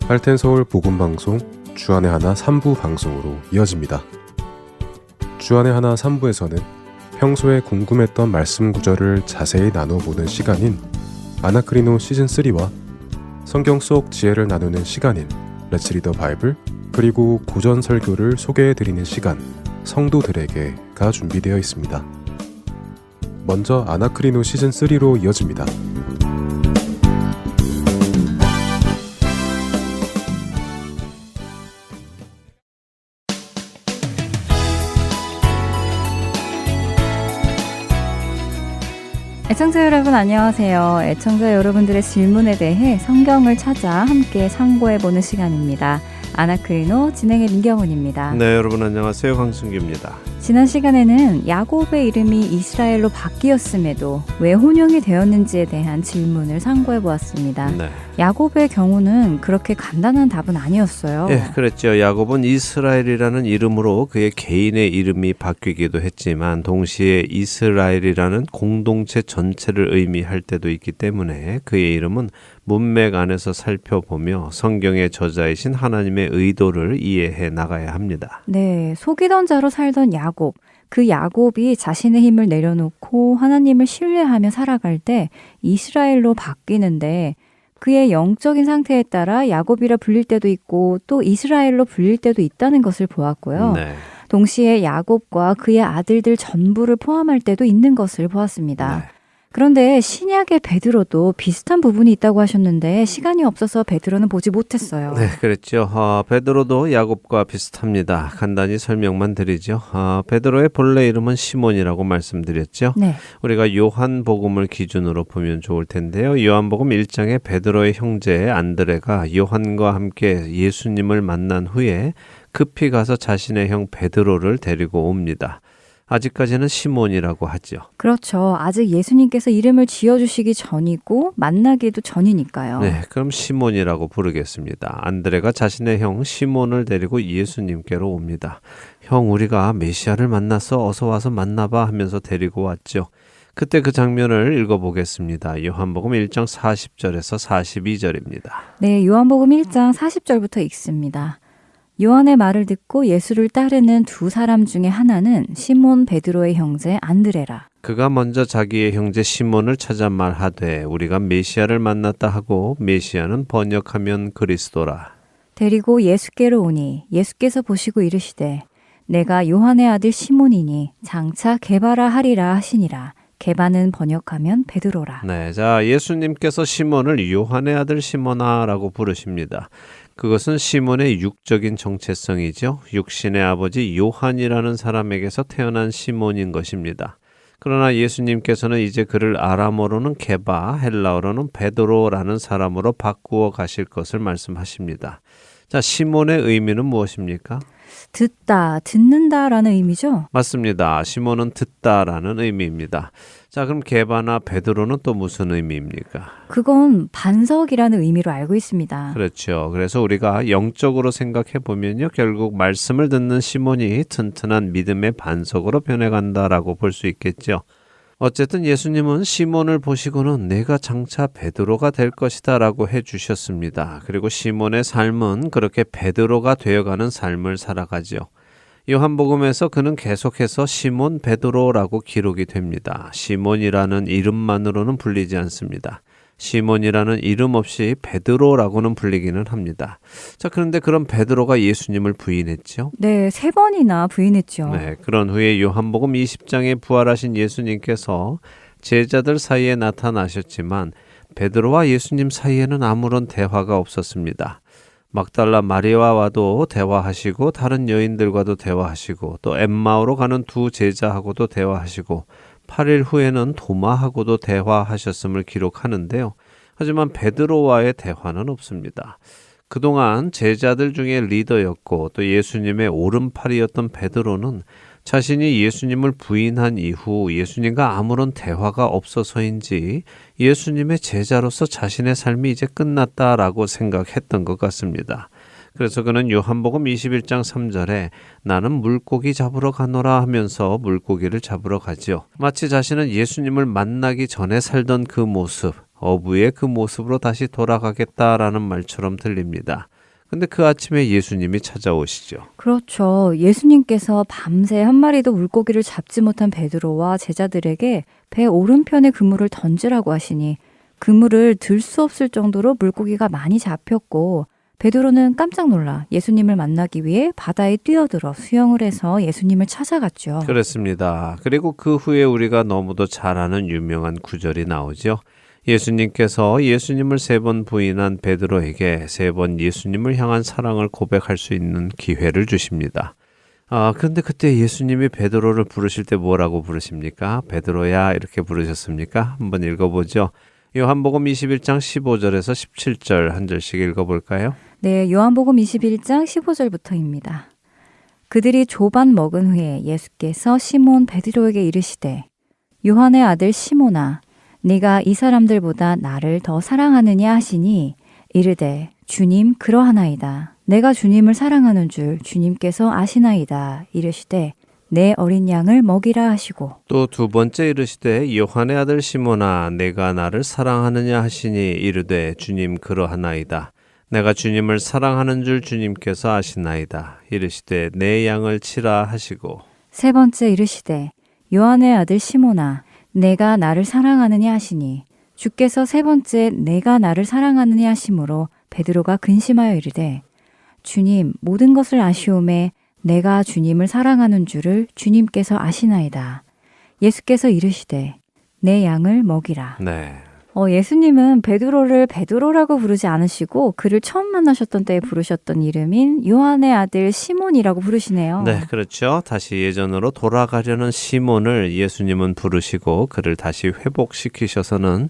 할텐서울 복음방송 주안의 하나 3부 방송으로 이어집니다. 주안의 하나 3부에서는 평소에 궁금했던 말씀 구절을 자세히 나눠보는 시간인 아나크리노 시즌3와 성경 속 지혜를 나누는 시간인 Let's Read the Bible, 그리고 고전 설교를 소개해드리는 시간 성도들에게가 준비되어 있습니다. 먼저 아나크리노 시즌3로 이어집니다. 애청자 여러분 안녕하세요. 애청자 여러분들의 질문에 대해 성경을 찾아 함께 상고해보는 시간입니다. 아나크리노 진행의 민경훈입니다. 네, 여러분 안녕하세요. 황승규입니다. 지난 시간에는 야곱의 이름이 이스라엘로 바뀌었음에도 왜 혼용이 되었는지에 대한 질문을 상고해보았습니다. 네. 야곱의 경우는 그렇게 간단한 답은 아니었어요. 네, 그랬죠. 야곱은 이스라엘이라는 이름으로 그의 개인의 이름이 바뀌기도 했지만 동시에 이스라엘이라는 공동체 전체를 의미할 때도 있기 때문에 그의 이름은 문맥 안에서 살펴보며 성경의 저자이신 하나님의 의도를 이해해 나가야 합니다. 네, 속이던 자로 살던 야곱, 그 야곱이 자신의 힘을 내려놓고 하나님을 신뢰하며 살아갈 때 이스라엘로 바뀌는데 그의 영적인 상태에 따라 야곱이라 불릴 때도 있고 또 이스라엘로 불릴 때도 있다는 것을 보았고요. 네. 동시에 야곱과 그의 아들들 전부를 포함할 때도 있는 것을 보았습니다. 네. 그런데 신약의 베드로도 비슷한 부분이 있다고 하셨는데 시간이 없어서 베드로는 보지 못했어요. 네, 그랬죠. 베드로도 야곱과 비슷합니다. 간단히 설명만 드리죠. 베드로의 본래 이름은 시몬이라고 말씀드렸죠. 네. 우리가 요한복음을 기준으로 보면 좋을 텐데요. 요한복음 1장에 베드로의 형제 안드레가 요한과 함께 예수님을 만난 후에 급히 가서 자신의 형 베드로를 데리고 옵니다. 아직까지는 시몬이라고 하죠. 그렇죠. 아직 예수님께서 이름을 지어주시기 전이고 만나기도 전이니까요. 네, 그럼 시몬이라고 부르겠습니다. 안드레가 자신의 형 시몬을 데리고 예수님께로 옵니다. 형, 우리가 메시아를 만나서 어서 와서 만나봐 하면서 데리고 왔죠. 그때 그 장면을 읽어보겠습니다. 요한복음 1장 40절에서 42절입니다. 네, 요한복음 1장 40절부터 읽습니다. 요한의 말을 듣고 예수를 따르는 두 사람 중에 하나는 시몬 베드로의 형제 안드레라. 그가 먼저 자기의 형제 시몬을 찾아 말하되 우리가 메시아를 만났다 하고 메시아는 번역하면 그리스도라. 데리고 예수께로 오니 예수께서 보시고 이르시되 내가 요한의 아들 시몬이니 장차 게바라 하리라 하시니라. 게바는 번역하면 베드로라. 네, 자, 예수님께서 시몬을 요한의 아들 시몬아라고 부르십니다. 그것은 시몬의 육적인 정체성이죠. 육신의 아버지 요한이라는 사람에게서 태어난 시몬인 것입니다. 그러나 예수님께서는 이제 그를 아람어로는 게바, 헬라어로는 베드로라는 사람으로 바꾸어 가실 것을 말씀하십니다. 자, 시몬의 의미는 무엇입니까? 듣다, 듣는다라는 의미죠? 맞습니다. 시몬은 듣다라는 의미입니다. 자, 그럼 게바나 베드로는 또 무슨 의미입니까? 그건 반석이라는 의미로 알고 있습니다. 그렇죠. 그래서 우리가 영적으로 생각해 보면요, 결국 말씀을 듣는 시몬이 튼튼한 믿음의 반석으로 변해간다라고 볼 수 있겠죠. 어쨌든 예수님은 시몬을 보시고는 내가 장차 베드로가 될 것이다 라고 해주셨습니다. 그리고 시몬의 삶은 그렇게 베드로가 되어가는 삶을 살아가죠. 요한복음에서 그는 계속해서 시몬 베드로라고 기록이 됩니다. 시몬이라는 이름만으로는 불리지 않습니다. 시몬이라는 이름 없이 베드로라고는 불리기는 합니다. 자, 그런데 그런 베드로가 예수님을 부인했죠? 네, 3번이나 부인했죠. 네, 그런 후에 요한복음 20장에 부활하신 예수님께서 제자들 사이에 나타나셨지만 베드로와 예수님 사이에는 아무런 대화가 없었습니다. 막달라 마리아와도 대화하시고 다른 여인들과도 대화하시고 또 엠마오로 가는 두 제자하고도 대화하시고 8일 후에는 도마하고도 대화하셨음을 기록하는데요. 하지만 베드로와의 대화는 없습니다. 그동안 제자들 중에 리더였고 또 예수님의 오른팔이었던 베드로는 자신이 예수님을 부인한 이후 예수님과 아무런 대화가 없어서인지 예수님의 제자로서 자신의 삶이 이제 끝났다라고 생각했던 것 같습니다. 그래서 그는 요한복음 21장 3절에 나는 물고기 잡으러 가노라 하면서 물고기를 잡으러 가지요. 마치 자신은 예수님을 만나기 전에 살던 그 모습, 어부의 그 모습으로 다시 돌아가겠다라는 말처럼 들립니다. 근데 그 아침에 예수님이 찾아오시죠. 그렇죠. 예수님께서 밤새 한 마리도 물고기를 잡지 못한 베드로와 제자들에게 배 오른편에 그물을 던지라고 하시니 그물을 들 수 없을 정도로 물고기가 많이 잡혔고 베드로는 깜짝 놀라 예수님을 만나기 위해 바다에 뛰어들어 수영을 해서 예수님을 찾아갔죠. 그렇습니다. 그리고 그 후에 우리가 너무도 잘 아는 유명한 구절이 나오죠. 예수님께서 예수님을 3번 부인한 베드로에게 3번 예수님을 향한 사랑을 고백할 수 있는 기회를 주십니다. 그런데 그때 예수님이 베드로를 부르실 때 뭐라고 부르십니까? 베드로야 이렇게 부르셨습니까? 한번 읽어보죠. 요한복음 21장 15절에서 17절 한 절씩 읽어볼까요? 네, 요한복음 21장 15절부터입니다. 그들이 조반 먹은 후에 예수께서 시몬 베드로에게 이르시되 요한의 아들 시몬아 네가 이 사람들보다 나를 더 사랑하느냐 하시니 이르되 주님 그러하나이다. 내가 주님을 사랑하는 줄 주님께서 아시나이다. 이르시되 내 어린 양을 먹이라 하시고 또 두 번째 이르시되 요한의 아들 시몬아 내가 나를 사랑하느냐 하시니 이르되 주님 그러하나이다. 내가 주님을 사랑하는 줄 주님께서 아시나이다. 이르시되 내 양을 치라 하시고 세 번째 이르시되 요한의 아들 시몬아 내가 나를 사랑하느냐 하시니 주께서 세 번째 내가 나를 사랑하느냐 하심으로 베드로가 근심하여 이르되 주님 모든 것을 아시오매 내가 주님을 사랑하는 줄을 주님께서 아시나이다. 예수께서 이르시되 내 양을 먹이라. 네. 예수님은 베드로를 베드로라고 부르지 않으시고 그를 처음 만나셨던 때에 부르셨던 이름인 요한의 아들 시몬이라고 부르시네요. 네, 그렇죠. 다시 예전으로 돌아가려는 시몬을 예수님은 부르시고 그를 다시 회복시키셔서는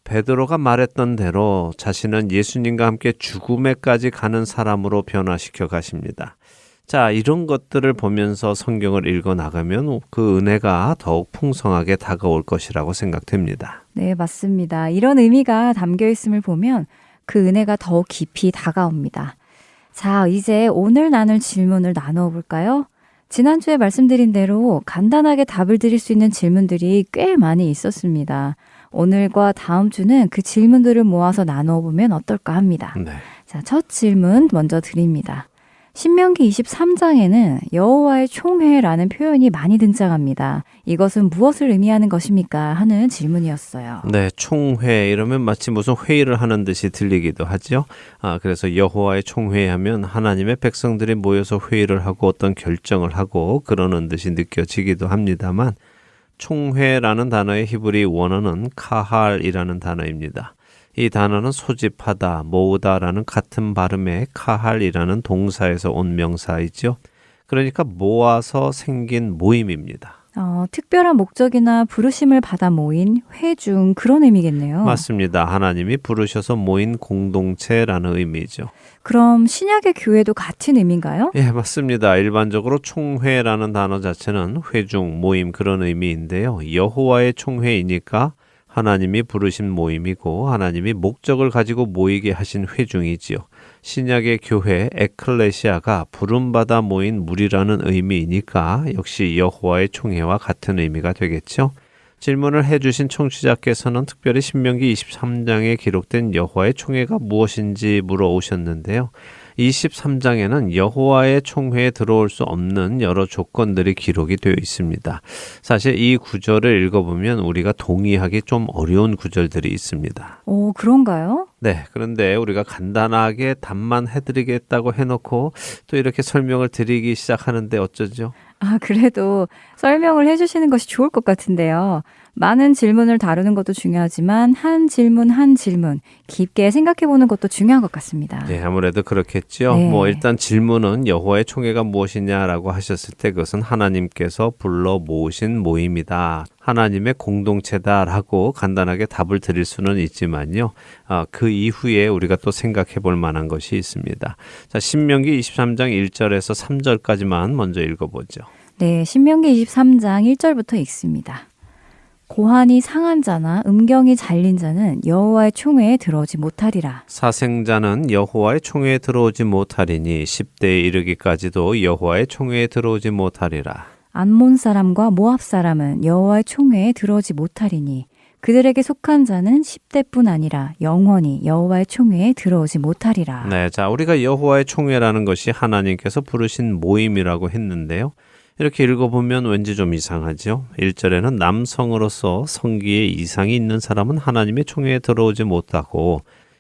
베드로가 말했던 대로 자신은 예수님과 함께 죽음에까지 가는 사람으로 변화시켜 가십니다. 자, 이런 것들을 보면서 성경을 읽어 나가면 그 은혜가 더욱 풍성하게 다가올 것이라고 생각됩니다. 네, 맞습니다. 이런 의미가 담겨 있음을 보면 그 은혜가 더욱 깊이 다가옵니다. 자, 이제 오늘 나눌 질문을 나누어 볼까요? 지난주에 말씀드린 대로 간단하게 답을 드릴 수 있는 질문들이 꽤 많이 있었습니다. 오늘과 다음 주는 그 질문들을 모아서 나누어 보면 어떨까 합니다. 네. 자, 첫 질문 먼저 드립니다. 신명기 23장에는 여호와의 총회라는 표현이 많이 등장합니다. 이것은 무엇을 의미하는 것입니까? 하는 질문이었어요. 네, 총회 이러면 마치 무슨 회의를 하는 듯이 들리기도 하죠. 그래서 여호와의 총회하면 하나님의 백성들이 모여서 회의를 하고 어떤 결정을 하고 그러는 듯이 느껴지기도 합니다만 총회라는 단어의 히브리 원어는 카할이라는 단어입니다. 이 단어는 소집하다, 모으다라는 같은 발음의 카할이라는 동사에서 온 명사이죠. 그러니까 모아서 생긴 모임입니다. 특별한 목적이나 부르심을 받아 모인 회중 그런 의미겠네요. 맞습니다. 하나님이 부르셔서 모인 공동체라는 의미죠. 그럼 신약의 교회도 같은 의미인가요? 예, 맞습니다. 일반적으로 총회라는 단어 자체는 회중, 모임 그런 의미인데요. 여호와의 총회이니까 하나님이 부르신 모임이고 하나님이 목적을 가지고 모이게 하신 회중이지요. 신약의 교회 에클레시아가 부름받아 모인 무리라는 의미이니까 역시 여호와의 총회와 같은 의미가 되겠죠. 질문을 해주신 청취자께서는 특별히 신명기 23장에 기록된 여호와의 총회가 무엇인지 물어오셨는데요. 23장에는 여호와의 총회에 들어올 수 없는 여러 조건들이 기록이 되어 있습니다. 사실 이 구절을 읽어보면 우리가 동의하기 좀 어려운 구절들이 있습니다. 오, 그런가요? 네, 그런데 우리가 간단하게 답만 해드리겠다고 해놓고 또 이렇게 설명을 드리기 시작하는데 어쩌죠? 그래도 설명을 해주시는 것이 좋을 것 같은데요. 많은 질문을 다루는 것도 중요하지만 한 질문 한 질문 깊게 생각해보는 것도 중요한 것 같습니다. 네, 아무래도 그렇겠죠. 네. 일단 질문은 여호와의 총회가 무엇이냐라고 하셨을 때 그것은 하나님께서 불러 모으신 모임이다. 하나님의 공동체다라고 간단하게 답을 드릴 수는 있지만요. 그 이후에 우리가 또 생각해 볼 만한 것이 있습니다. 자, 신명기 23장 1절에서 3절까지만 먼저 읽어보죠. 네, 신명기 23장 1절부터 읽습니다. 고환이 상한 자나 음경이 잘린 자는 여호와의 총회에 들어오지 못하리라. 사생자는 여호와의 총회에 들어오지 못하리니 10대에 이르기까지도 여호와의 총회에 들어오지 못하리라. 암몬 사람과 모압 사람은 여호와의 총회에 들어오지 못하리니 그들에게 속한 자는 10대뿐 아니라 영원히 여호와의 총회에 들어오지 못하리라. 네, 자, 우리가 여호와의 총회라는 것이 하나님께서 부르신 모임이라고 했는데요. 이렇게 읽어보면 왠지 좀 이상하죠. 1절에는 남성으로서 성기에 이상이 있는 사람은 하나님의 총회에 들어오지 못하고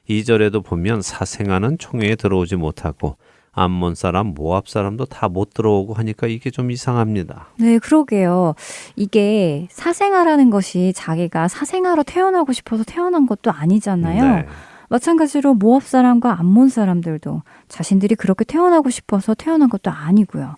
2절에도 보면 사생아는 총회에 들어오지 못하고 암몬 사람, 모압 사람도 다 못 들어오고 하니까 이게 좀 이상합니다. 네, 그러게요. 이게 사생아라는 것이 자기가 사생아로 태어나고 싶어서 태어난 것도 아니잖아요. 네. 마찬가지로 모압 사람과 암몬 사람들도 자신들이 그렇게 태어나고 싶어서 태어난 것도 아니고요.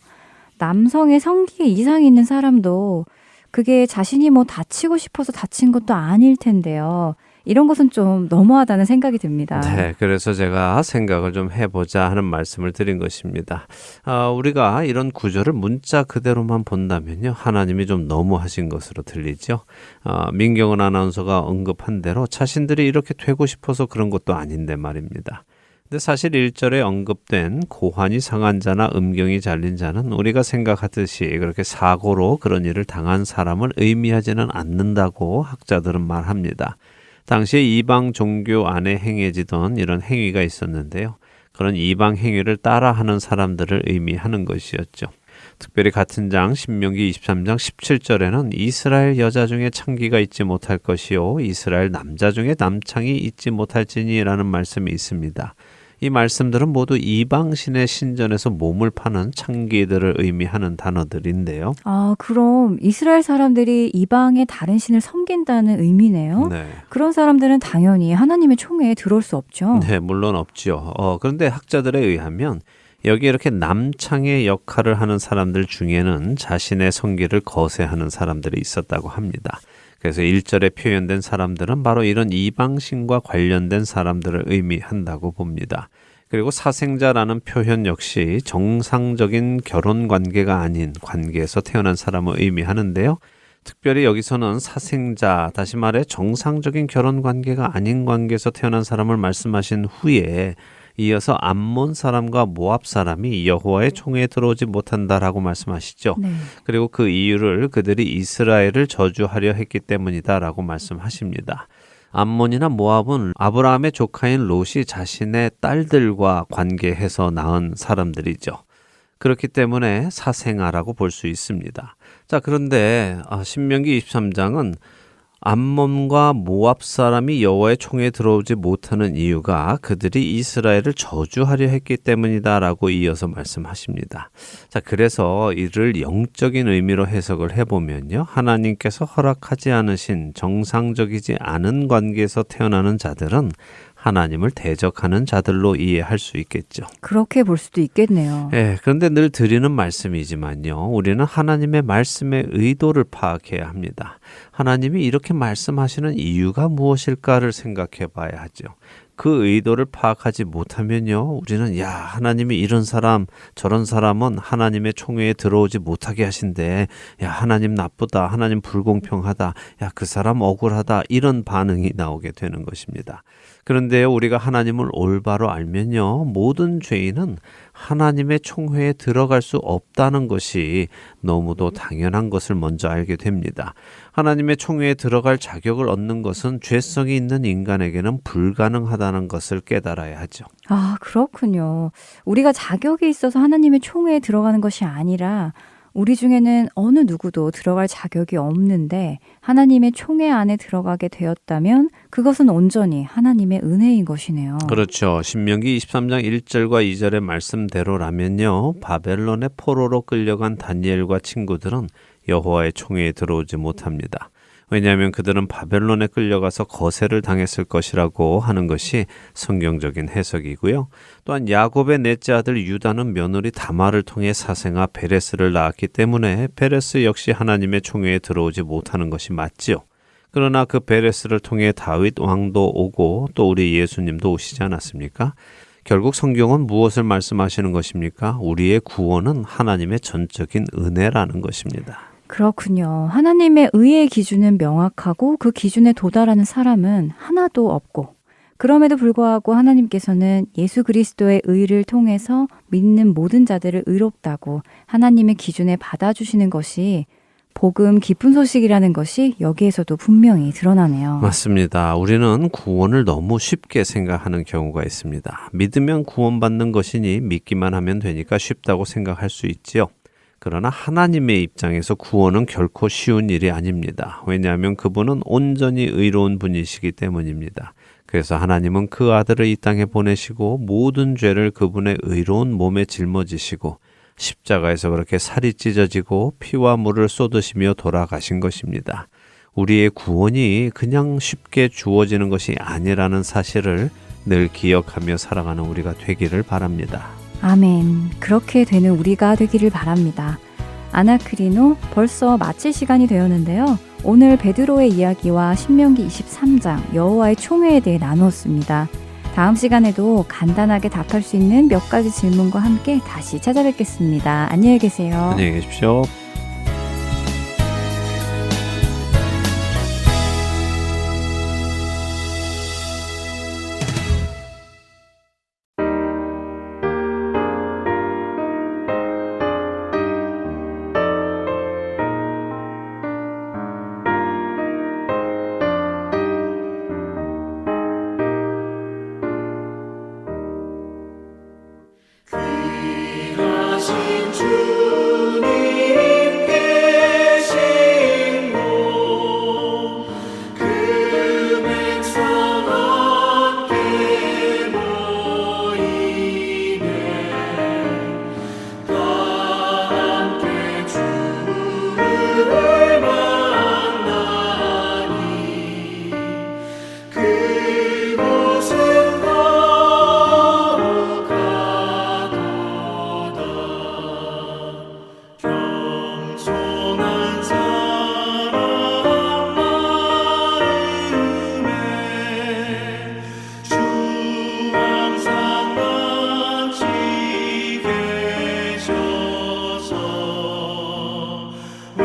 남성의 성기에 이상이 있는 사람도 그게 자신이 뭐 다치고 싶어서 다친 것도 아닐 텐데요. 이런 것은 좀 너무하다는 생각이 듭니다. 네, 그래서 제가 생각을 좀 해보자 하는 말씀을 드린 것입니다. 우리가 이런 구절을 문자 그대로만 본다면요, 하나님이 좀 너무하신 것으로 들리죠. 민경은 아나운서가 언급한 대로 자신들이 이렇게 되고 싶어서 그런 것도 아닌데 말입니다. 근데 사실 1절에 언급된 고환이 상한 자나 음경이 잘린 자는 우리가 생각하듯이 그렇게 사고로 그런 일을 당한 사람을 의미하지는 않는다고 학자들은 말합니다. 당시에 이방 종교 안에 행해지던 이런 행위가 있었는데요. 그런 이방 행위를 따라하는 사람들을 의미하는 것이었죠. 특별히 같은 장 신명기 23장 17절에는 이스라엘 여자 중에 창기가 있지 못할 것이요 이스라엘 남자 중에 남창이 있지 못할지니라는 말씀이 있습니다. 이 말씀들은 모두 이방신의 신전에서 몸을 파는 창기들을 의미하는 단어들인데요. 아, 그럼 이스라엘 사람들이 이방의 다른 신을 섬긴다는 의미네요. 네. 그런 사람들은 당연히 하나님의 총회에 들어올 수 없죠. 네, 물론 없죠. 그런데 학자들에 의하면 여기 이렇게 남창의 역할을 하는 사람들 중에는 자신의 성기를 거세하는 사람들이 있었다고 합니다. 그래서 1절에 표현된 사람들은 바로 이런 이방신과 관련된 사람들을 의미한다고 봅니다. 그리고 사생자라는 표현 역시 정상적인 결혼 관계가 아닌 관계에서 태어난 사람을 의미하는데요. 특별히 여기서는 사생자, 다시 말해 정상적인 결혼 관계가 아닌 관계에서 태어난 사람을 말씀하신 후에 이어서 암몬 사람과 모압 사람이 여호와의 총회에 들어오지 못한다라고 말씀하시죠. 네. 그리고 그 이유를 그들이 이스라엘을 저주하려 했기 때문이다라고 말씀하십니다. 암몬이나 모압은 아브라함의 조카인 롯이 자신의 딸들과 관계해서 낳은 사람들이죠. 그렇기 때문에 사생아라고 볼 수 있습니다. 자, 그런데 신명기 23장은 암몬과 모압 사람이 여호와의 총회에 들어오지 못하는 이유가 그들이 이스라엘을 저주하려 했기 때문이다라고 이어서 말씀하십니다. 자, 그래서 이를 영적인 의미로 해석을 해보면요, 하나님께서 허락하지 않으신 정상적이지 않은 관계에서 태어나는 자들은 하나님을 대적하는 자들로 이해할 수 있겠죠. 그렇게 볼 수도 있겠네요. 예, 그런데 늘 드리는 말씀이지만요, 우리는 하나님의 말씀의 의도를 파악해야 합니다. 하나님이 이렇게 말씀하시는 이유가 무엇일까를 생각해 봐야 하죠. 그 의도를 파악하지 못하면요, 우리는 하나님이 이런 사람 저런 사람은 하나님의 총회에 들어오지 못하게 하신대, 하나님 나쁘다, 하나님 불공평하다, 그 사람 억울하다, 이런 반응이 나오게 되는 것입니다. 그런데요, 우리가 하나님을 올바로 알면요, 모든 죄인은 하나님의 총회에 들어갈 수 없다는 것이 너무도 당연한 것을 먼저 알게 됩니다. 하나님의 총회에 들어갈 자격을 얻는 것은 죄성이 있는 인간에게는 불가능하다는 것을 깨달아야 하죠. 아, 그렇군요. 우리가 자격이 있어서 하나님의 총회에 들어가는 것이 아니라 우리 중에는 어느 누구도 들어갈 자격이 없는데 하나님의 총회 안에 들어가게 되었다면 그것은 온전히 하나님의 은혜인 것이네요. 그렇죠. 신명기 23장 1절과 2절의 말씀대로라면요, 바벨론의 포로로 끌려간 다니엘과 친구들은 여호와의 총회에 들어오지 못합니다. 왜냐하면 그들은 바벨론에 끌려가서 거세를 당했을 것이라고 하는 것이 성경적인 해석이고요. 또한 야곱의 넷째 아들 유다는 며느리 다말을 통해 사생아 베레스를 낳았기 때문에 베레스 역시 하나님의 총회에 들어오지 못하는 것이 맞지요. 그러나 그 베레스를 통해 다윗 왕도 오고 또 우리 예수님도 오시지 않았습니까? 결국 성경은 무엇을 말씀하시는 것입니까? 우리의 구원은 하나님의 전적인 은혜라는 것입니다. 그렇군요. 하나님의 의의 기준은 명확하고 그 기준에 도달하는 사람은 하나도 없고, 그럼에도 불구하고 하나님께서는 예수 그리스도의 의를 통해서 믿는 모든 자들을 의롭다고 하나님의 기준에 받아주시는 것이 복음 기쁜 소식이라는 것이 여기에서도 분명히 드러나네요. 맞습니다. 우리는 구원을 너무 쉽게 생각하는 경우가 있습니다. 믿으면 구원받는 것이니 믿기만 하면 되니까 쉽다고 생각할 수 있지요. 그러나 하나님의 입장에서 구원은 결코 쉬운 일이 아닙니다. 왜냐하면 그분은 온전히 의로운 분이시기 때문입니다. 그래서 하나님은 그 아들을 이 땅에 보내시고 모든 죄를 그분의 의로운 몸에 짊어지시고 십자가에서 그렇게 살이 찢어지고 피와 물을 쏟으시며 돌아가신 것입니다. 우리의 구원이 그냥 쉽게 주어지는 것이 아니라는 사실을 늘 기억하며 살아가는 우리가 되기를 바랍니다. 아멘. 그렇게 되는 우리가 되기를 바랍니다. 아나크리노, 벌써 마칠 시간이 되었는데요. 오늘 베드로의 이야기와 신명기 23장 여호와의 총회에 대해 나누었습니다. 다음 시간에도 간단하게 답할 수 있는 몇 가지 질문과 함께 다시 찾아뵙겠습니다. 안녕히 계세요. 안녕히 계십시오. 귀하신 주님 계신 곳 금행성 함께 모이네 다 함께 주를 만나니 그곳은 겸손한 사람 마음에 주 항상 같이 계셔서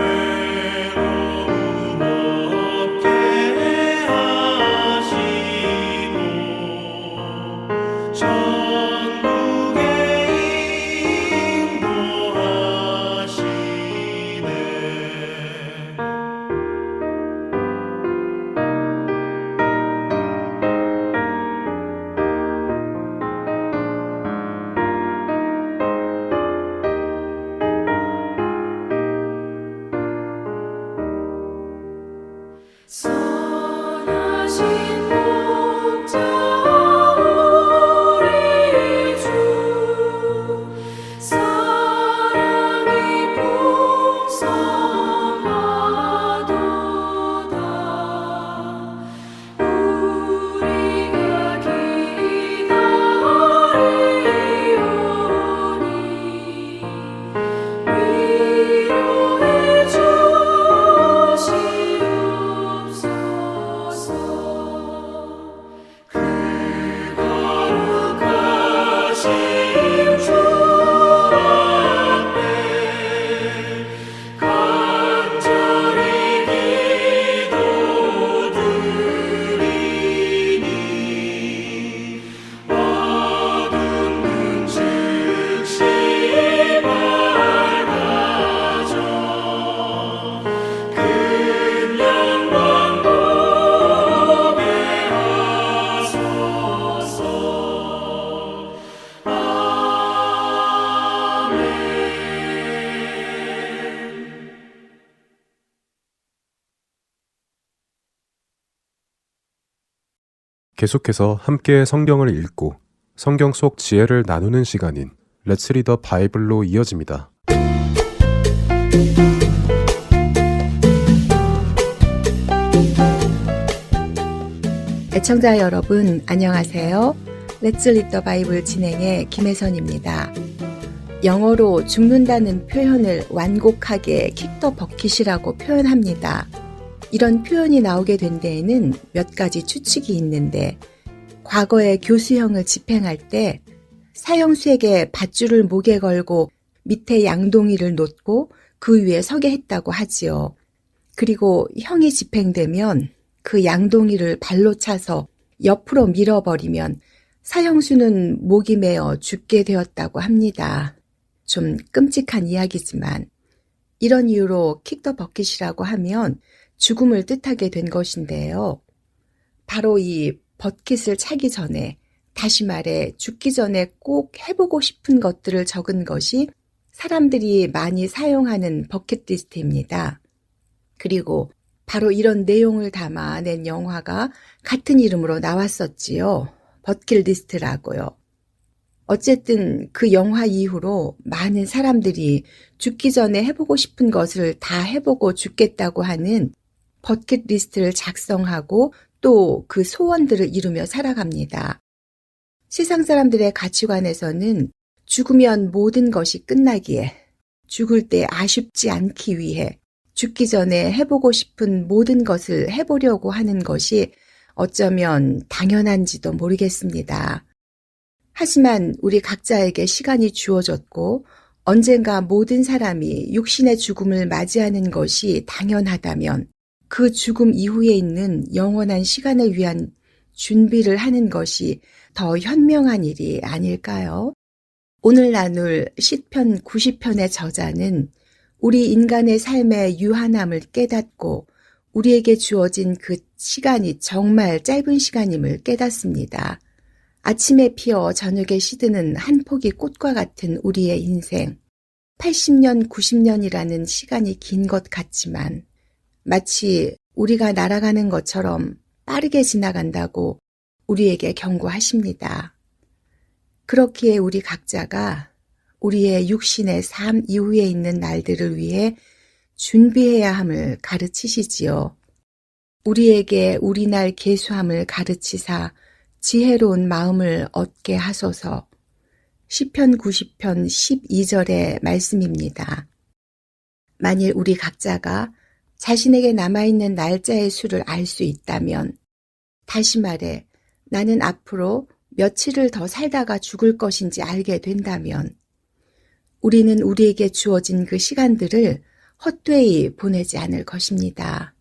외로움 없게 하시고 천국에 인도하시네 선하신 목자 우리 주 사랑이 풍성하도다 우리가 기다리오니 위로해 주시옵소서 그 거룩하신 주 앞에 간절히 기도드리니 어두운 눈 즉시 밝아져 큰 영광 보게 하소서 아멘. 계속해서 함께 성경을 읽고 성경 속 지혜를 나누는 시간인 Let's Read the Bible로 이어집니다. 애청자 여러분 안녕하세요. Let's Read the Bible 진행의 김혜선입니다. 영어로 죽는다는 표현을 완곡하게 kick the bucket이라고 표현합니다. 이런 표현이 나오게 된 데에는 몇 가지 추측이 있는데 과거에 교수형을 집행할 때 사형수에게 밧줄을 목에 걸고 밑에 양동이를 놓고 그 위에 서게 했다고 하지요. 그리고 형이 집행되면 그 양동이를 발로 차서 옆으로 밀어버리면 사형수는 목이 메어 죽게 되었다고 합니다. 좀 끔찍한 이야기지만 이런 이유로 킥 더 버킷이라고 하면 죽음을 뜻하게 된 것인데요. 바로 이 버킷을 차기 전에, 다시 말해 죽기 전에 꼭 해보고 싶은 것들을 적은 것이 사람들이 많이 사용하는 버킷리스트입니다. 그리고 바로 이런 내용을 담아낸 영화가 같은 이름으로 나왔었지요. 버킷리스트라고요. 어쨌든 그 영화 이후로 많은 사람들이 죽기 전에 해보고 싶은 것을 다 해보고 죽겠다고 하는 버킷리스트를 작성하고 또 그 소원들을 이루며 살아갑니다. 세상 사람들의 가치관에서는 죽으면 모든 것이 끝나기에, 죽을 때 아쉽지 않기 위해 죽기 전에 해보고 싶은 모든 것을 해보려고 하는 것이 어쩌면 당연한지도 모르겠습니다. 하지만 우리 각자에게 시간이 주어졌고 언젠가 모든 사람이 육신의 죽음을 맞이하는 것이 당연하다면 그 죽음 이후에 있는 영원한 시간을 위한 준비를 하는 것이 더 현명한 일이 아닐까요? 오늘 나눌 시편 90편의 저자는 우리 인간의 삶의 유한함을 깨닫고 우리에게 주어진 그 시간이 정말 짧은 시간임을 깨닫습니다. 아침에 피어 저녁에 시드는 한 포기 꽃과 같은 우리의 인생. 80년, 90년이라는 시간이 긴 것 같지만 마치 우리가 날아가는 것처럼 빠르게 지나간다고 우리에게 경고하십니다. 그렇기에 우리 각자가 우리의 육신의 삶 이후에 있는 날들을 위해 준비해야 함을 가르치시지요. 우리에게 우리 날 계수함을 가르치사 지혜로운 마음을 얻게 하소서. 시편 90편 12절의 말씀입니다. 만일 우리 각자가 자신에게 남아있는 날짜의 수를 알 수 있다면, 다시 말해 나는 앞으로 며칠을 더 살다가 죽을 것인지 알게 된다면 우리는 우리에게 주어진 그 시간들을 헛되이 보내지 않을 것입니다.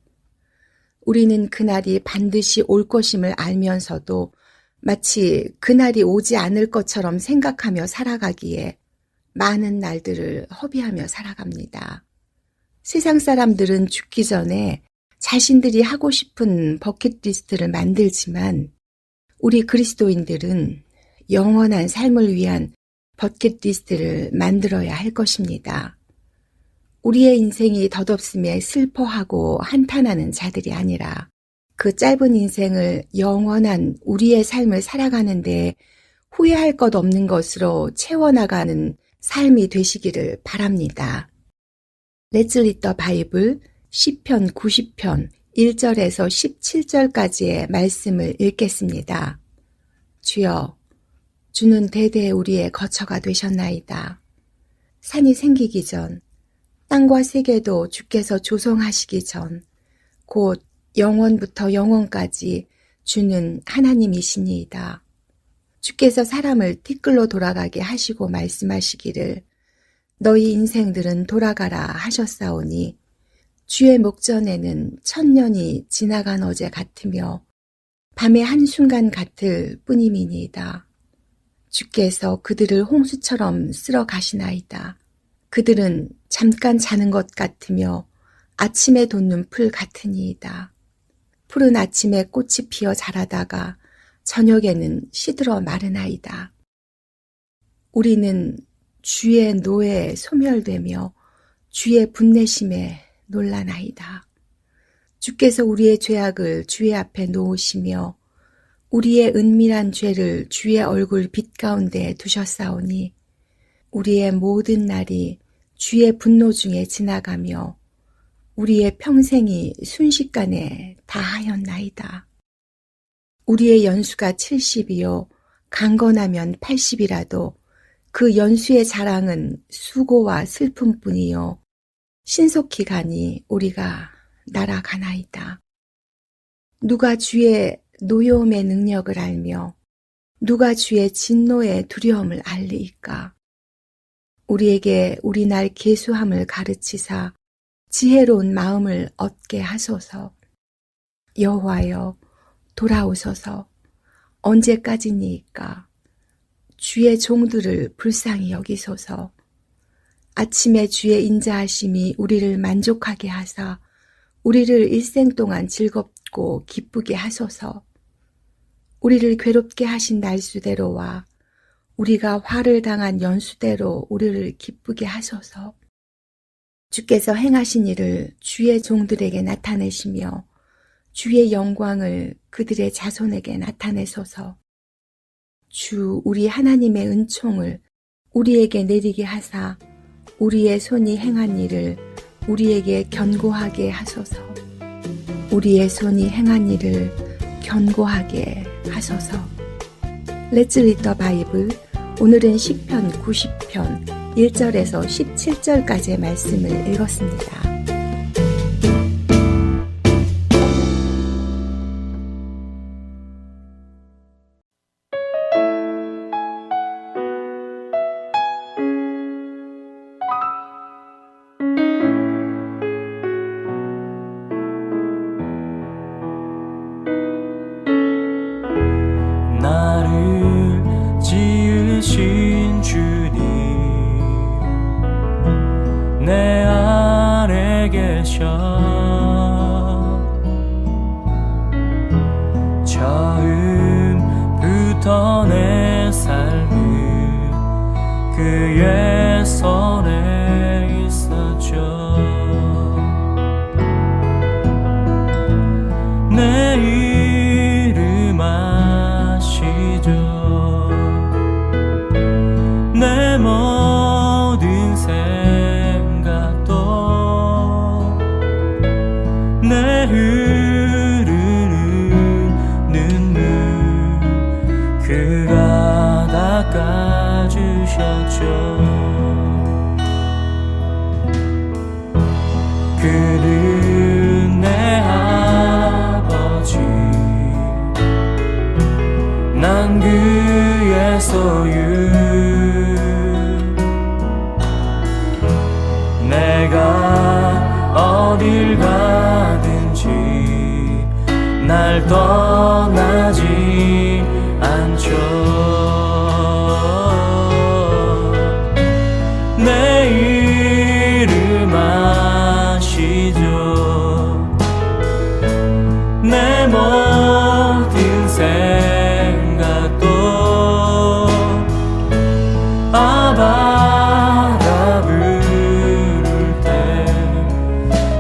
우리는 그날이 반드시 올 것임을 알면서도 마치 그날이 오지 않을 것처럼 생각하며 살아가기에 많은 날들을 허비하며 살아갑니다. 세상 사람들은 죽기 전에 자신들이 하고 싶은 버킷리스트를 만들지만 우리 그리스도인들은 영원한 삶을 위한 버킷리스트를 만들어야 할 것입니다. 우리의 인생이 덧없음에 슬퍼하고 한탄하는 자들이 아니라 그 짧은 인생을 영원한 우리의 삶을 살아가는 데 후회할 것 없는 것으로 채워나가는 삶이 되시기를 바랍니다. Let's read the Bible 시편 90편 1절에서 17절까지의 말씀을 읽겠습니다. 주여, 주는 대대 우리의 거처가 되셨나이다. 산이 생기기 전, 땅과 세계도 주께서 조성하시기 전, 곧 영원부터 영원까지 주는 하나님이시니이다. 주께서 사람을 티끌로 돌아가게 하시고 말씀하시기를 너희 인생들은 돌아가라 하셨사오니 주의 목전에는 1000년이 지나간 어제 같으며 밤의 한순간 같을 뿐임이니이다. 주께서 그들을 홍수처럼 쓸어 가시나이다. 그들은 잠깐 자는 것 같으며 아침에 돋는 풀 같으니이다. 푸른 아침에 꽃이 피어 자라다가 저녁에는 시들어 마르나이다. 우리는 주의 노에 소멸되며 주의 분내심에 놀라나이다. 주께서 우리의 죄악을 주의 앞에 놓으시며 우리의 은밀한 죄를 주의 얼굴 빛 가운데 두셨사오니 우리의 모든 날이 주의 분노 중에 지나가며 우리의 평생이 순식간에 다하였나이다. 우리의 연수가 70이요 강건하면 80이라도 그 연수의 자랑은 수고와 슬픔뿐이요 신속히 가니 우리가 날아가나이다. 누가 주의 노여움의 능력을 알며 누가 주의 진노의 두려움을 알리이까. 우리에게 우리 날 계수함을 가르치사 지혜로운 마음을 얻게 하소서. 여호와여 돌아오소서. 언제까지니이까. 주의 종들을 불쌍히 여기소서. 아침에 주의 인자하심이 우리를 만족하게 하사 우리를 일생 동안 즐겁고 기쁘게 하소서. 우리를 괴롭게 하신 날수대로와 우리가 화를 당한 연수대로 우리를 기쁘게 하소서. 주께서 행하신 일을 주의 종들에게 나타내시며 주의 영광을 그들의 자손에게 나타내소서. 주 우리 하나님의 은총을 우리에게 내리게 하사 우리의 손이 행한 일을 우리에게 견고하게 하소서. 우리의 손이 행한 일을 견고하게 하소서. Let's read the Bible. 오늘은 시편 90편 1절에서 17절까지의 말씀을 읽었습니다. 나를 지으신 주님 내 안에 계셔 처음부터 내 삶은 그의 손에 있었죠. 내 이름 아시죠. 내 모든 생각도 내 흐르는 눈물 그가 닦아주셨죠. 그는 내 아버지 난 그의 소유 내가 어딜 가든지 날 떠나지 않죠. 내 이름 아시죠. 내 모든 생각도 아바라 부를 때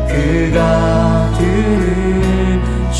그가 들으시죠.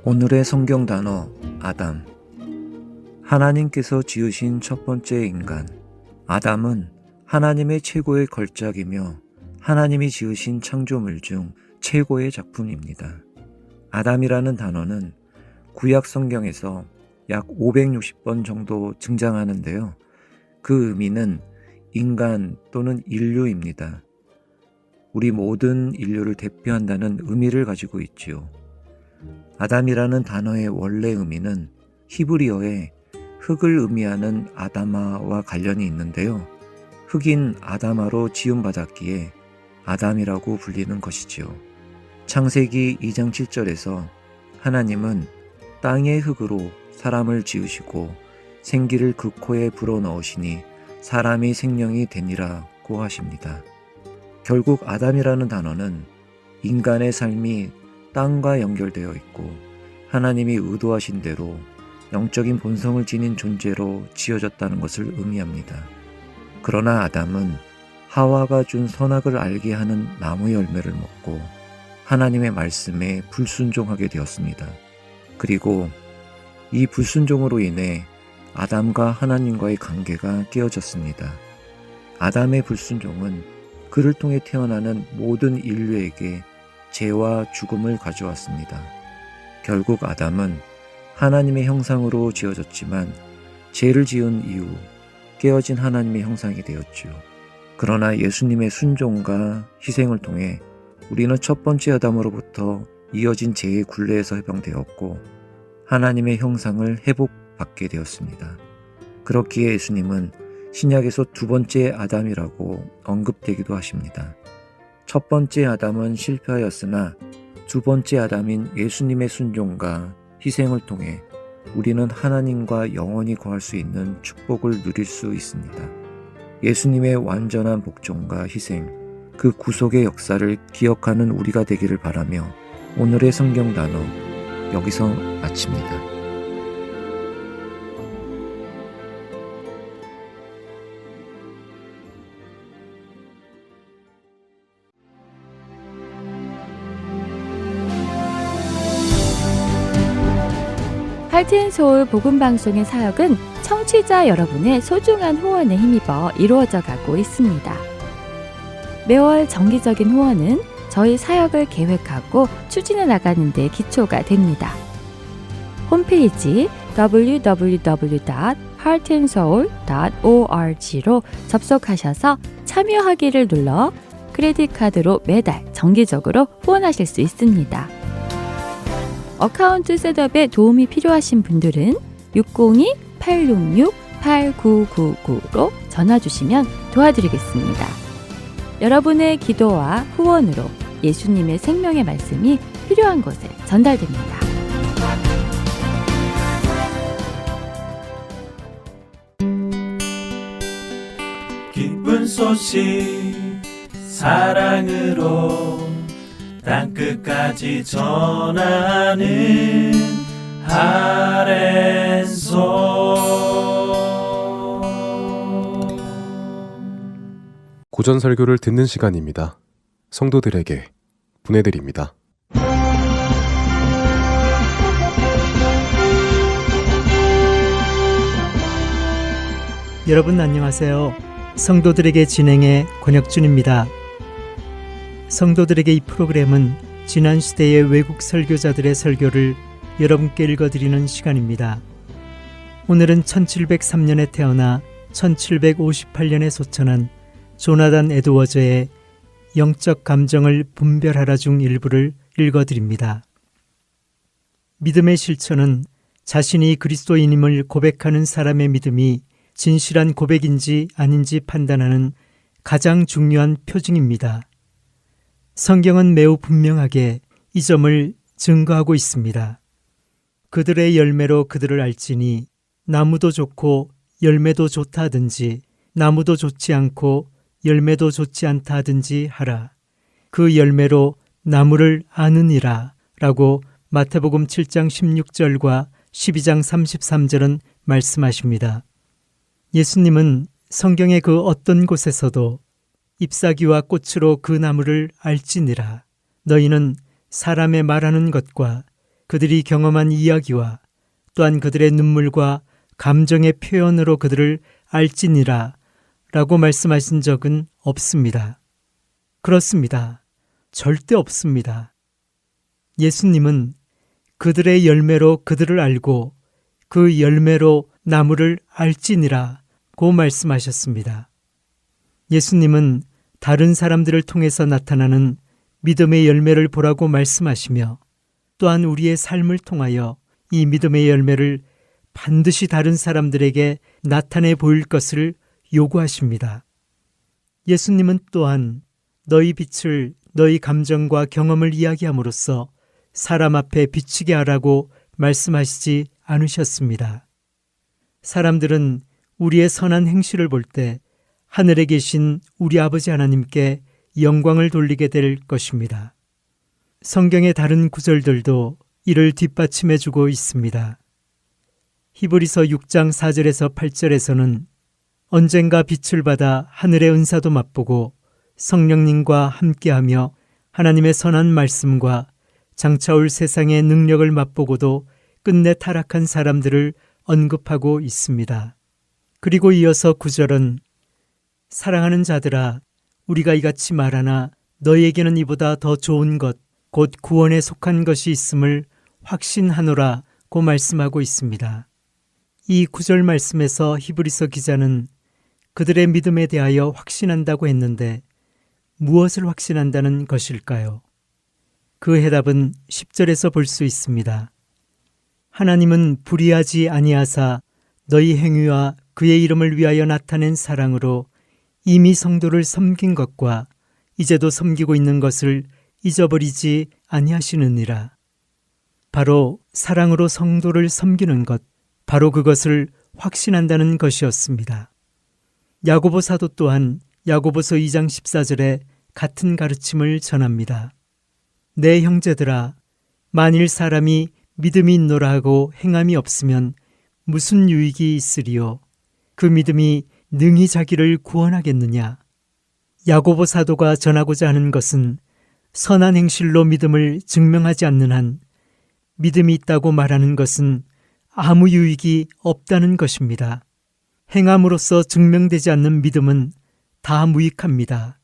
오늘의 성경 단어 아담. 하나님께서 지으신 첫 번째 인간 아담은 하나님의 최고의 걸작이며 하나님이 지으신 창조물 중 최고의 작품입니다. 아담이라는 단어는 구약 성경에서 약 560번 정도 등장하는데요. 그 의미는 인간 또는 인류입니다. 우리 모든 인류를 대표한다는 의미를 가지고 있지요. 아담이라는 단어의 원래 의미는 히브리어의 흙을 의미하는 아다마와 관련이 있는데요. 흙인 아다마로 지음받았기에 아담이라고 불리는 것이지요. 창세기 2장 7절에서 하나님은 땅의 흙으로 사람을 지으시고 생기를 그 코에 불어넣으시니 사람이 생명이 되니라고 하십니다. 결국 아담이라는 단어는 인간의 삶이 땅과 연결되어 있고 하나님이 의도하신 대로 영적인 본성을 지닌 존재로 지어졌다는 것을 의미합니다. 그러나 아담은 하와가 준 선악을 알게 하는 나무 열매를 먹고 하나님의 말씀에 불순종하게 되었습니다. 그리고 이 불순종으로 인해 아담과 하나님과의 관계가 깨어졌습니다. 아담의 불순종은 그를 통해 태어나는 모든 인류에게 죄와 죽음을 가져왔습니다. 결국 아담은 하나님의 형상으로 지어졌지만 죄를 지은 이후 깨어진 하나님의 형상이 되었지요. 그러나 예수님의 순종과 희생을 통해 우리는 첫 번째 아담으로부터 이어진 죄의 굴레에서 해방되었고 하나님의 형상을 회복받게 되었습니다. 그렇기에 예수님은 신약에서 두 번째 아담이라고 언급되기도 하십니다. 첫 번째 아담은 실패하였으나 두 번째 아담인 예수님의 순종과 희생을 통해 우리는 하나님과 영원히 거할 수 있는 축복을 누릴 수 있습니다. 예수님의 완전한 복종과 희생, 그 구속의 역사를 기억하는 우리가 되기를 바라며 오늘의 성경 단어 여기서 마칩니다. 하트앤서울 복음방송의 사역은 청취자 여러분의 소중한 후원에 힘입어 이루어져 가고 있습니다. 매월 정기적인 후원은 저희 사역을 계획하고 추진해 나가는 데 기초가 됩니다. 홈페이지 www.heartandsoul.org로 접속하셔서 참여하기를 눌러 크레딧카드로 매달 정기적으로 후원하실 수 있습니다. 어카운트 셋업에 도움이 필요하신 분들은 602-866-8999로 전화 주시면 도와드리겠습니다. 여러분의 기도와 후원으로 예수님의 생명의 말씀이 필요한 곳에 전달됩니다. 기쁜 소식 사랑으로 땅끝까지 전하는 아랜소. 고전 설교를 듣는 시간입니다. 성도들에게 보내드립니다. 여러분 안녕하세요. 성도들에게 진행의 권혁준입니다. 성도들에게 이 프로그램은 지난 시대의 외국 설교자들의 설교를 여러분께 읽어드리는 시간입니다. 오늘은 1703년에 태어나 1758년에 소천한 조나단 에드워즈의 영적 감정을 분별하라 중 일부를 읽어드립니다. 믿음의 실천은 자신이 그리스도인임을 고백하는 사람의 믿음이 진실한 고백인지 아닌지 판단하는 가장 중요한 표징입니다. 성경은 매우 분명하게 이 점을 증거하고 있습니다. 그들의 열매로 그들을 알지니 나무도 좋고 열매도 좋다 하든지 나무도 좋지 않고 열매도 좋지 않다 하든지 하라. 그 열매로 나무를 아느니라 라고 마태복음 7장 16절과 12장 33절은 말씀하십니다. 예수님은 성경의 그 어떤 곳에서도 잎사귀와 꽃으로 그 나무를 알지니라. 너희는 사람의 말하는 것과 그들이 경험한 이야기와 또한 그들의 눈물과 감정의 표현으로 그들을 알지니라 라고 말씀하신 적은 없습니다. 그렇습니다. 절대 없습니다. 예수님은 그들의 열매로 그들을 알고 그 열매로 나무를 알지니라고 말씀하셨습니다. 예수님은 다른 사람들을 통해서 나타나는 믿음의 열매를 보라고 말씀하시며 또한 우리의 삶을 통하여 이 믿음의 열매를 반드시 다른 사람들에게 나타내 보일 것을 요구하십니다. 예수님은 또한 너희 빛을 너희 감정과 경험을 이야기함으로써 사람 앞에 비치게 하라고 말씀하시지 않으셨습니다. 사람들은 우리의 선한 행실을 볼 때 하늘에 계신 우리 아버지 하나님께 영광을 돌리게 될 것입니다. 성경의 다른 구절들도 이를 뒷받침해 주고 있습니다. 히브리서 6장 4절에서 8절에서는 언젠가 빛을 받아 하늘의 은사도 맛보고 성령님과 함께하며 하나님의 선한 말씀과 장차 올 세상의 능력을 맛보고도 끝내 타락한 사람들을 언급하고 있습니다. 그리고 이어서 9절은 사랑하는 자들아 우리가 이같이 말하나 너희에게는 이보다 더 좋은 것 곧 구원에 속한 것이 있음을 확신하노라고 말씀하고 있습니다. 이 9절 말씀에서 히브리서 기자는 그들의 믿음에 대하여 확신한다고 했는데 무엇을 확신한다는 것일까요? 그 해답은 10절에서 볼 수 있습니다. 하나님은 불의하지 아니하사 너희 행위와 그의 이름을 위하여 나타낸 사랑으로 이미 성도를 섬긴 것과 이제도 섬기고 있는 것을 잊어버리지 아니하시느니라. 바로 사랑으로 성도를 섬기는 것, 바로 그것을 확신한다는 것이었습니다. 야고보 사도 또한 야고보서 2장 14절에 같은 가르침을 전합니다. 내 형제들아, 만일 사람이 믿음이 있노라 하고 행함이 없으면 무슨 유익이 있으리요? 그 믿음이 능히 자기를 구원하겠느냐? 야고보 사도가 전하고자 하는 것은 선한 행실로 믿음을 증명하지 않는 한 믿음이 있다고 말하는 것은 아무 유익이 없다는 것입니다. 행함으로써 증명되지 않는 믿음은 다 무익합니다.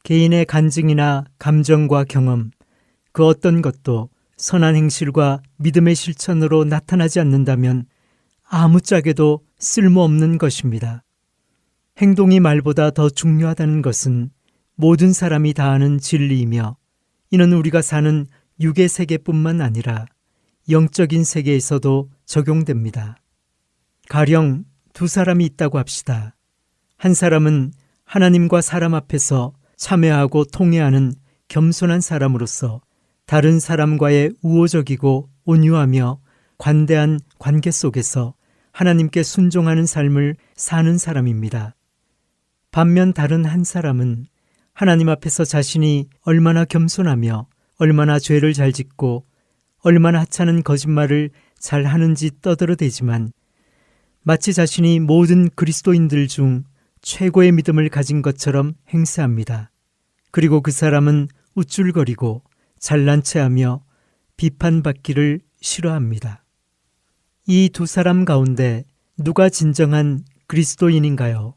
개인의 간증이나 감정과 경험, 그 어떤 것도 선한 행실과 믿음의 실천으로 나타나지 않는다면 아무짝에도 쓸모없는 것입니다. 행동이 말보다 더 중요하다는 것은 모든 사람이 다 아는 진리이며 이는 우리가 사는 육의 세계뿐만 아니라 영적인 세계에서도 적용됩니다. 가령 두 사람이 있다고 합시다. 한 사람은 하나님과 사람 앞에서 참회하고 통회하는 겸손한 사람으로서 다른 사람과의 우호적이고 온유하며 관대한 관계 속에서 하나님께 순종하는 삶을 사는 사람입니다. 반면 다른 한 사람은 하나님 앞에서 자신이 얼마나 겸손하며 얼마나 죄를 잘 짓고 얼마나 하찮은 거짓말을 잘 하는지 떠들어대지만 마치 자신이 모든 그리스도인들 중 최고의 믿음을 가진 것처럼 행세합니다. 그리고 그 사람은 우쭐거리고 잘난 체하며 비판받기를 싫어합니다. 이 두 사람 가운데 누가 진정한 그리스도인인가요?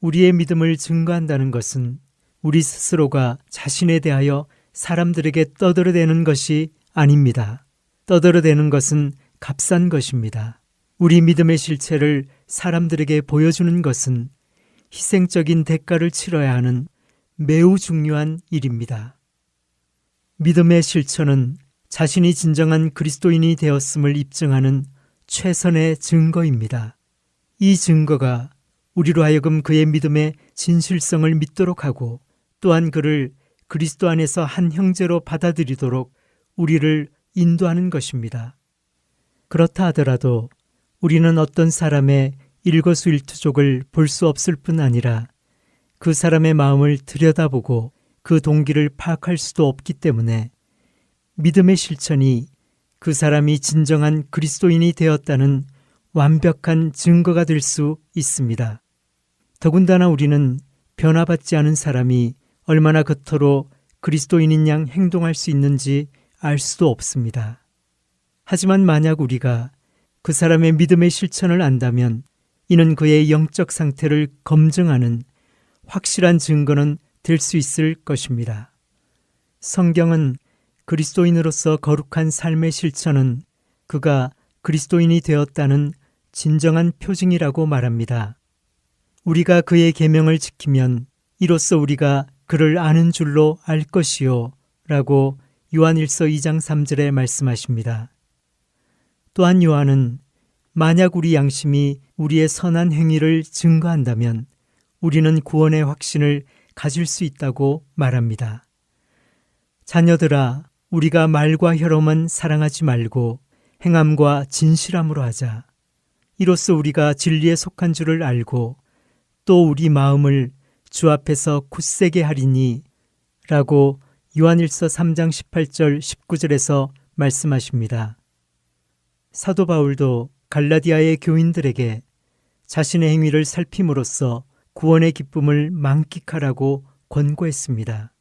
우리의 믿음을 증거한다는 것은 우리 스스로가 자신에 대하여 사람들에게 떠들어대는 것이 아닙니다. 떠들어대는 것은 값싼 것입니다. 우리 믿음의 실체를 사람들에게 보여주는 것은 희생적인 대가를 치러야 하는 매우 중요한 일입니다. 믿음의 실천은 자신이 진정한 그리스도인이 되었음을 입증하는 최선의 증거입니다. 이 증거가 우리로 하여금 그의 믿음의 진실성을 믿도록 하고 또한 그를 그리스도 안에서 한 형제로 받아들이도록 우리를 인도하는 것입니다. 그렇다 하더라도 우리는 어떤 사람의 일거수일투족을 볼 수 없을 뿐 아니라 그 사람의 마음을 들여다보고 그 동기를 파악할 수도 없기 때문에 믿음의 실천이 그 사람이 진정한 그리스도인이 되었다는 완벽한 증거가 될 수 있습니다. 더군다나 우리는 변화받지 않은 사람이 얼마나 그토록 그리스도인인 양 행동할 수 있는지 알 수도 없습니다. 하지만 만약 우리가 그 사람의 믿음의 실천을 안다면 이는 그의 영적 상태를 검증하는 확실한 증거는 될 수 있을 것입니다. 성경은 그리스도인으로서 거룩한 삶의 실천은 그가 그리스도인이 되었다는 진정한 표징이라고 말합니다. 우리가 그의 계명을 지키면 이로써 우리가 그를 아는 줄로 알 것이요 라고 요한일서 2장 3절에 말씀하십니다. 또한 요한은 만약 우리 양심이 우리의 선한 행위를 증거한다면 우리는 구원의 확신을 가질 수 있다고 말합니다. 자녀들아, 우리가 말과 혀로만 사랑하지 말고 행함과 진실함으로 하자. 이로써 우리가 진리에 속한 줄을 알고 또 우리 마음을 주 앞에서 굳세게 하리니 라고 요한일서 3장 18절 19절에서 말씀하십니다. 사도 바울도 갈라디아의 교인들에게 자신의 행위를 살핌으로써 구원의 기쁨을 만끽하라고 권고했습니다.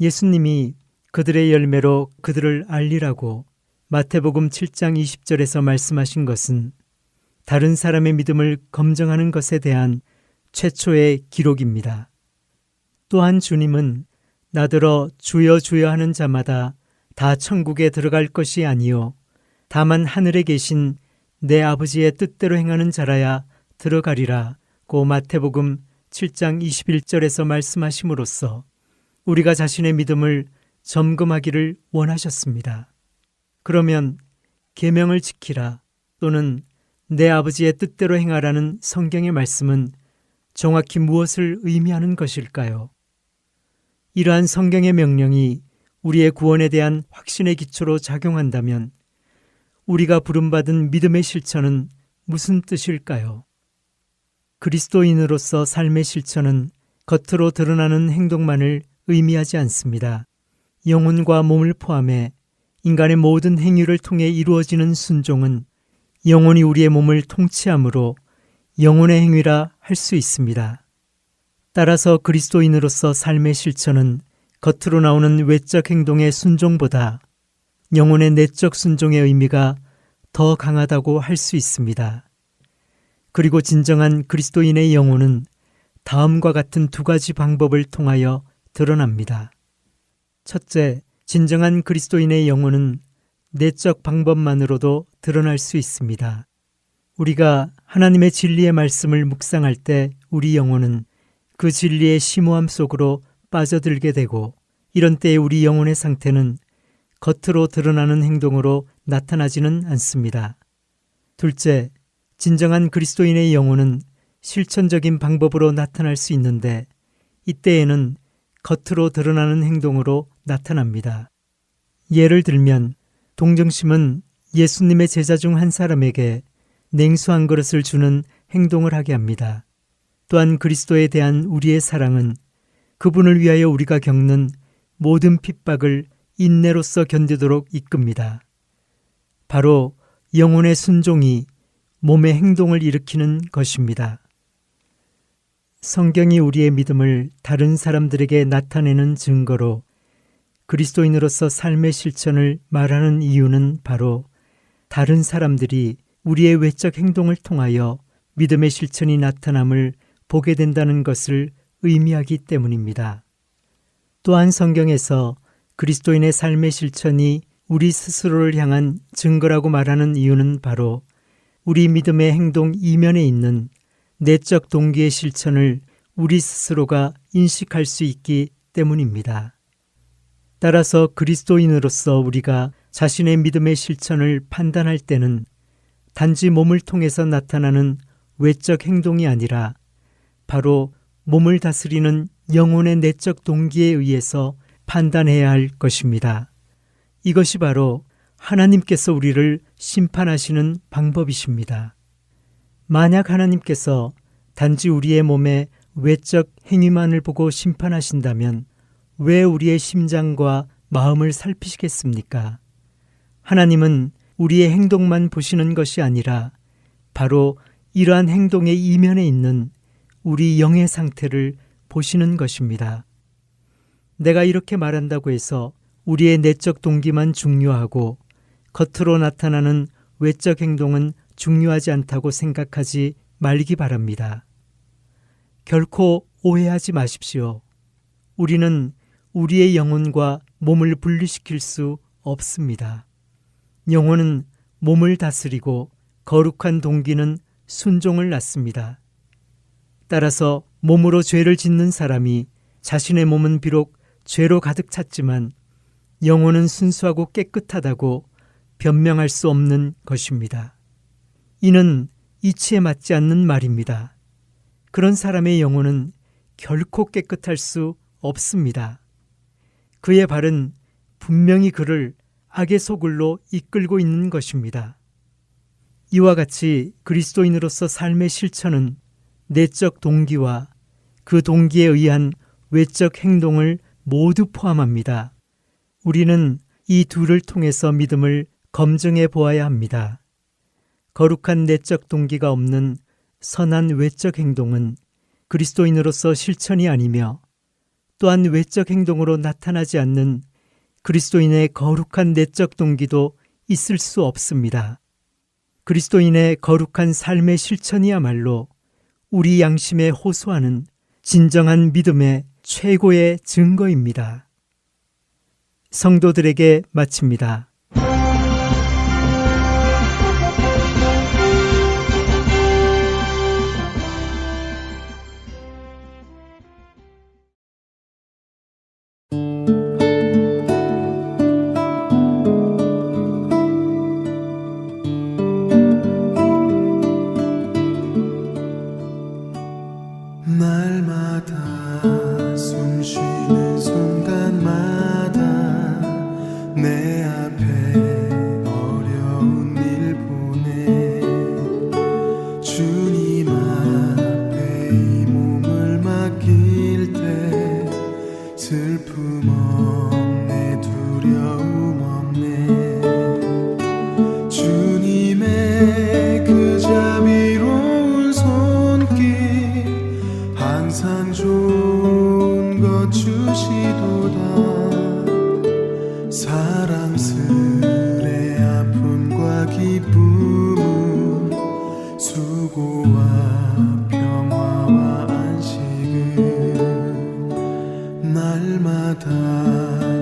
예수님이 그들의 열매로 그들을 알리라고 마태복음 7장 20절에서 말씀하신 것은 다른 사람의 믿음을 검증하는 것에 대한 최초의 기록입니다. 또한 주님은 나더러 주여 주여 하는 자마다 다 천국에 들어갈 것이 아니요 다만 하늘에 계신 내 아버지의 뜻대로 행하는 자라야 들어가리라고 마태복음 7장 21절에서 말씀하심으로써 우리가 자신의 믿음을 점검하기를 원하셨습니다. 그러면 계명을 지키라 또는 내 아버지의 뜻대로 행하라는 성경의 말씀은 정확히 무엇을 의미하는 것일까요? 이러한 성경의 명령이 우리의 구원에 대한 확신의 기초로 작용한다면 우리가 부름받은 믿음의 실천은 무슨 뜻일까요? 그리스도인으로서 삶의 실천은 겉으로 드러나는 행동만을 의미하지 않습니다. 영혼과 몸을 포함해 인간의 모든 행위를 통해 이루어지는 순종은 영혼이 우리의 몸을 통치하므로 영혼의 행위라 할 수 있습니다. 따라서 그리스도인으로서 삶의 실천은 겉으로 나오는 외적 행동의 순종보다 영혼의 내적 순종의 의미가 더 강하다고 할 수 있습니다. 그리고 진정한 그리스도인의 영혼은 다음과 같은 두 가지 방법을 통하여 드러납니다. 첫째, 진정한 그리스도인의 영혼은 내적 방법만으로도 드러날 수 있습니다. 우리가 하나님의 진리의 말씀을 묵상할 때 우리 영혼은 그 진리의 심오함 속으로 빠져들게 되고 이런 때에 우리 영혼의 상태는 겉으로 드러나는 행동으로 나타나지는 않습니다. 둘째, 진정한 그리스도인의 영혼은 실천적인 방법으로 나타날 수 있는데 이때에는 겉으로 드러나는 행동으로 나타납니다. 예를 들면 동정심은 예수님의 제자 중 한 사람에게 냉수 한 그릇을 주는 행동을 하게 합니다. 또한 그리스도에 대한 우리의 사랑은 그분을 위하여 우리가 겪는 모든 핍박을 인내로써 견디도록 이끕니다. 바로 영혼의 순종이 몸의 행동을 일으키는 것입니다. 성경이 우리의 믿음을 다른 사람들에게 나타내는 증거로 그리스도인으로서 삶의 실천을 말하는 이유는 바로 다른 사람들이 우리의 외적 행동을 통하여 믿음의 실천이 나타남을 보게 된다는 것을 의미하기 때문입니다. 또한 성경에서 그리스도인의 삶의 실천이 우리 스스로를 향한 증거라고 말하는 이유는 바로 우리 믿음의 행동 이면에 있는 내적 동기의 실천을 우리 스스로가 인식할 수 있기 때문입니다. 따라서 그리스도인으로서 우리가 자신의 믿음의 실천을 판단할 때는 단지 몸을 통해서 나타나는 외적 행동이 아니라 바로 몸을 다스리는 영혼의 내적 동기에 의해서 판단해야 할 것입니다. 이것이 바로 하나님께서 우리를 심판하시는 방법이십니다. 만약 하나님께서 단지 우리의 몸의 외적 행위만을 보고 심판하신다면 왜 우리의 심장과 마음을 살피시겠습니까? 하나님은 우리의 행동만 보시는 것이 아니라 바로 이러한 행동의 이면에 있는 우리 영의 상태를 보시는 것입니다. 내가 이렇게 말한다고 해서 우리의 내적 동기만 중요하고 겉으로 나타나는 외적 행동은 중요하지 않다고 생각하지 말기 바랍니다. 결코 오해하지 마십시오. 우리는 우리의 영혼과 몸을 분리시킬 수 없습니다. 영혼은 몸을 다스리고 거룩한 동기는 순종을 낳습니다. 따라서 몸으로 죄를 짓는 사람이 자신의 몸은 비록 죄로 가득 찼지만 영혼은 순수하고 깨끗하다고 변명할 수 없는 것입니다. 이는 이치에 맞지 않는 말입니다. 그런 사람의 영혼은 결코 깨끗할 수 없습니다. 그의 발은 분명히 그를 악의 소굴로 이끌고 있는 것입니다. 이와 같이 그리스도인으로서 삶의 실천은 내적 동기와 그 동기에 의한 외적 행동을 모두 포함합니다. 우리는 이 둘을 통해서 믿음을 검증해 보아야 합니다. 거룩한 내적 동기가 없는 선한 외적 행동은 그리스도인으로서 실천이 아니며 또한 외적 행동으로 나타나지 않는 그리스도인의 거룩한 내적 동기도 있을 수 없습니다. 그리스도인의 거룩한 삶의 실천이야말로 우리 양심에 호소하는 진정한 믿음의 최고의 증거입니다. 성도들에게 마칩니다. 날마다 숨 쉬는 순간마다 내 앞에 어려운 일 보내 주님 앞에 이 몸을 맡길 때 슬픔 없네 두려움 없네 주님의 그 자비로운 손길 항상 좋은 것 주시도다 사랑스레 아픔과 기쁨은 수고와 평화와 안식은 날마다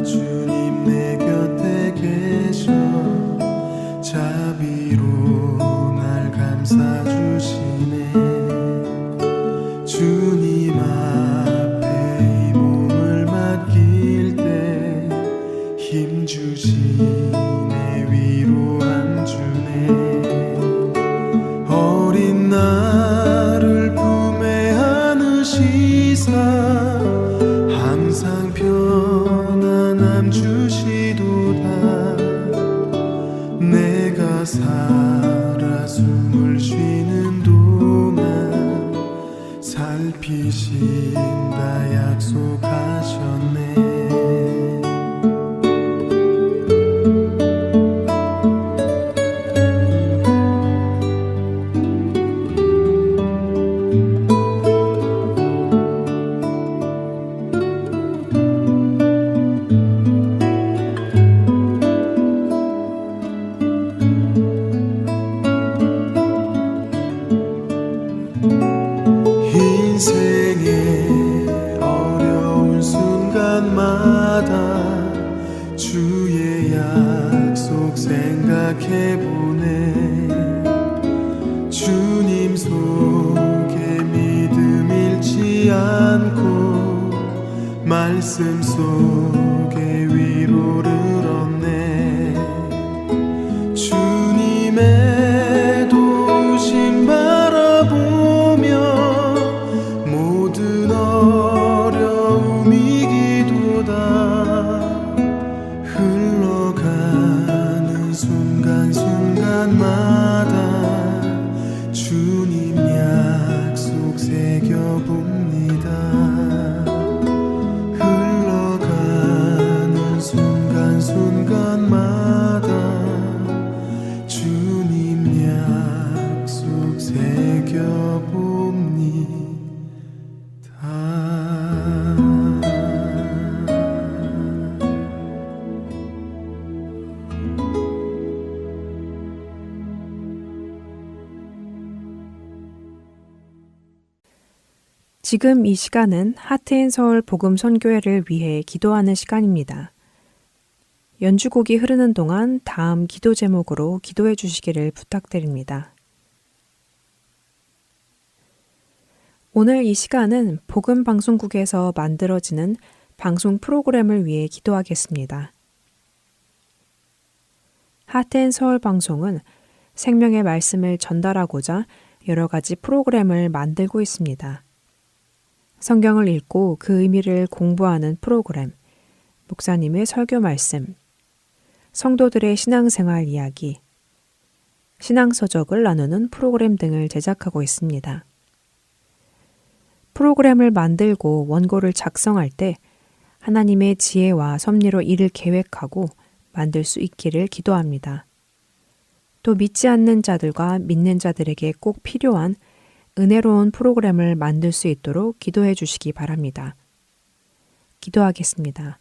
주님 내 곁에 계셔 자비로 날 감싸주시네 주님 앞에 이 몸을 맡길 때 힘주시네 위로 안 주네 어린 나를 품에 안으시사 항상 편안함 주시도다 내가 살아 숨을 쉬는 동안 살피신다 약속하셨네 인생의 어려운 순간마다 주의 약속 생각해보네 주님 속에 믿음 잃지 않고 말씀 속에 위로를 얻네 주님의 도우심 바라보며 모든 어려움 이기도다 흘러가는 순간순간마다 주님 약속 새겨봅니다 흘러가는 순간순간마다 주님 약속 새겨봅니다 지금 이 시간은 하트앤서울 복음 선교회를 위해 기도하는 시간입니다. 연주곡이 흐르는 동안 다음 기도 제목으로 기도해 주시기를 부탁드립니다. 오늘 이 시간은 복음 방송국에서 만들어지는 방송 프로그램을 위해 기도하겠습니다. 하트앤서울 방송은 생명의 말씀을 전달하고자 여러 가지 프로그램을 만들고 있습니다. 성경을 읽고 그 의미를 공부하는 프로그램, 목사님의 설교 말씀, 성도들의 신앙생활 이야기, 신앙서적을 나누는 프로그램 등을 제작하고 있습니다. 프로그램을 만들고 원고를 작성할 때 하나님의 지혜와 섭리로 이를 계획하고 만들 수 있기를 기도합니다. 또 믿지 않는 자들과 믿는 자들에게 꼭 필요한 은혜로운 프로그램을 만들 수 있도록 기도해 주시기 바랍니다. 기도하겠습니다.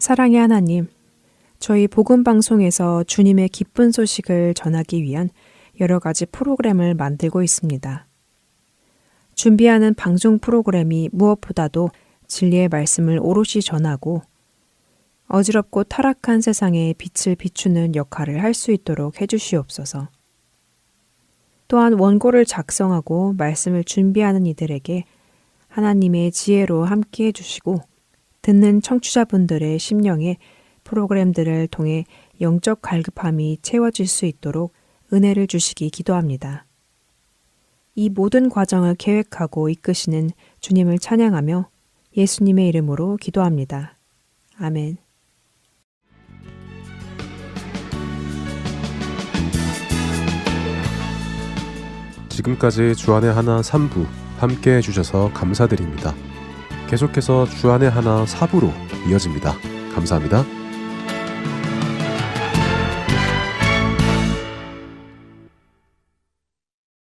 사랑의 하나님, 저희 복음 방송에서 주님의 기쁜 소식을 전하기 위한 여러 가지 프로그램을 만들고 있습니다. 준비하는 방송 프로그램이 무엇보다도 진리의 말씀을 오롯이 전하고 어지럽고 타락한 세상에 빛을 비추는 역할을 할 수 있도록 해주시옵소서. 또한 원고를 작성하고 말씀을 준비하는 이들에게 하나님의 지혜로 함께 해주시고 듣는 청취자분들의 심령에 프로그램들을 통해 영적 갈급함이 채워질 수 있도록 은혜를 주시기 기도합니다. 이 모든 과정을 계획하고 이끄시는 주님을 찬양하며 예수님의 이름으로 기도합니다. 아멘. 지금까지 주안의 하나 3부 함께 해주셔서 감사드립니다. 계속해서 주안의 하나 4부로 이어집니다. 감사합니다.